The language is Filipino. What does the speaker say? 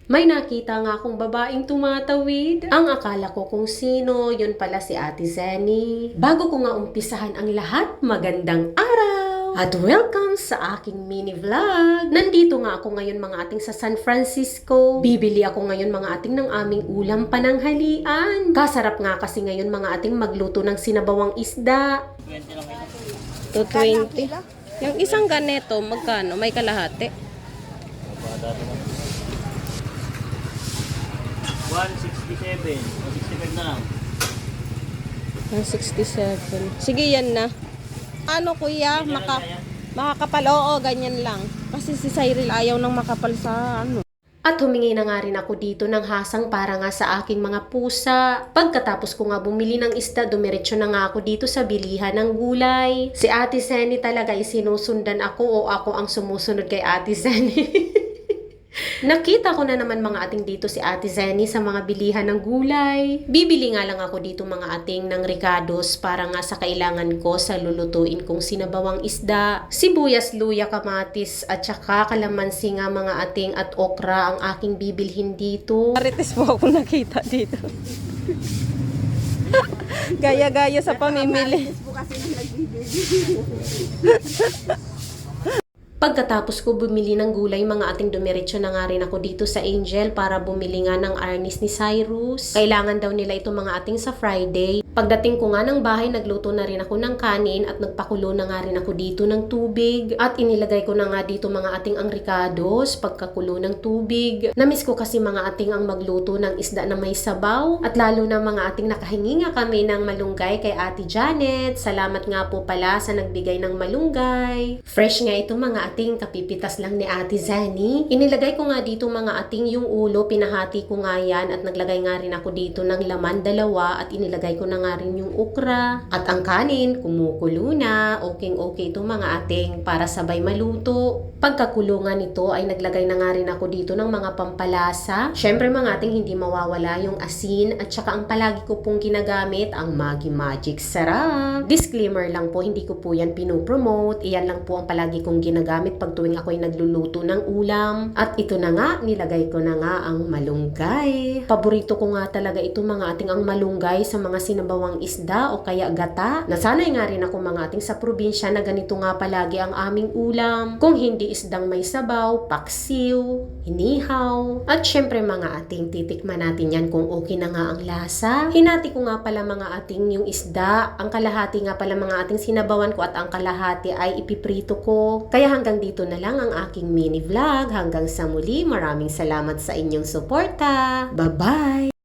May nakita nga akong babaeng tumatawid. Ang akala ko kung sino, yun pala si Ate Zenny. Bago ko nga umpisahan ang lahat, magandang araw! At welcome sa aking mini vlog. Nandito nga ako ngayon mga ating sa San Francisco. Bibili ako ngayon mga ating ng aming ulam pananghalian. Kasarap nga kasi ngayon mga ating magluto ng sinabawang isda. 220. Yung isang ganito, magkano? May kalahati? 167. 165 na lang. 167. Sige, yan na. Ano kuya? Makakapal? Oo, ganyan lang. Kasi si Cyril ayaw nang makapal sa ano. At humingi na nga rin ako dito ng hasang para nga sa aking mga pusa. Pagkatapos ko nga bumili ng isda, dumiretso na nga ako dito sa bilihan ng gulay. Si Ate Zenny talaga isinusundan ako o ako ang sumusunod kay Ate Zenny. Nakita ko na naman mga ating dito si Ate Zenny sa mga bilihan ng gulay. Bibili nga lang ako dito mga ating ng ricados para nga sa kailangan ko sa lulutuin kong sinabawang isda. Sibuyas, luya, kamatis at saka kalamansi nga mga ating at okra ang aking bibilhin dito. Marites po ako nakita dito. Gaya-gaya sa pamimili. Pagkatapos ko bumili ng gulay, mga ating dumiretso na nga rin ako dito sa Angel para bumili nga ng arnis ni Cyrus. Kailangan daw nila ito mga ating sa Friday. Pagdating ko nga ng bahay, nagluto na rin ako ng kanin at nagpakulo na nga rin ako dito ng tubig. At inilagay ko na nga dito mga ating ang ricados, pagkakulo ng tubig. Namiss ko kasi mga ating ang magluto ng isda na may sabaw. At lalo na mga ating nakahingi nga kami ng malunggay kay Ate Janet. Salamat nga po pala sa nagbigay ng malunggay. Fresh nga ito mga ating, kapipitas lang ni Ate Zenny. Inilagay ko nga dito mga ating yung ulo, pinahati ko nga yan at naglagay nga rin ako dito ng laman dalawa at inilagay ko na nga rin yung okra. At ang kanin, kumukulo na. Okay ito mga ating para sabay maluto. Pagkakulungan nito ay naglagay na nga rin ako dito ng mga pampalasa. Syempre mga ating hindi mawawala yung asin at saka ang palagi ko pong ginagamit ang Maggi Magic Sarap. Disclaimer lang po, hindi ko po yan pinopromote. Iyan lang po ang palagi kong ginagamit pag tuwing ako'y nagluluto ng ulam. At ito na nga, nilagay ko na nga ang malunggay. Paborito ko nga talaga ito mga ating ang malunggay sa mga sinabawang isda o kaya gata. Nasanay nga rin ako mga ating sa probinsya na ganito nga palagi ang aming ulam. Kung hindi isdang may sabaw, paksiw, inihaw. At syempre mga ating titikman natin yan kung okay na nga ang lasa. Hinati ko nga pala mga ating yung isda. Ang kalahati nga pala mga ating sinabawan ko at ang kalahati ay ipiprito ko. Kaya hanggang dito na lang ang aking mini vlog. Hanggang sa muli, maraming salamat sa inyong suporta. Bye-bye!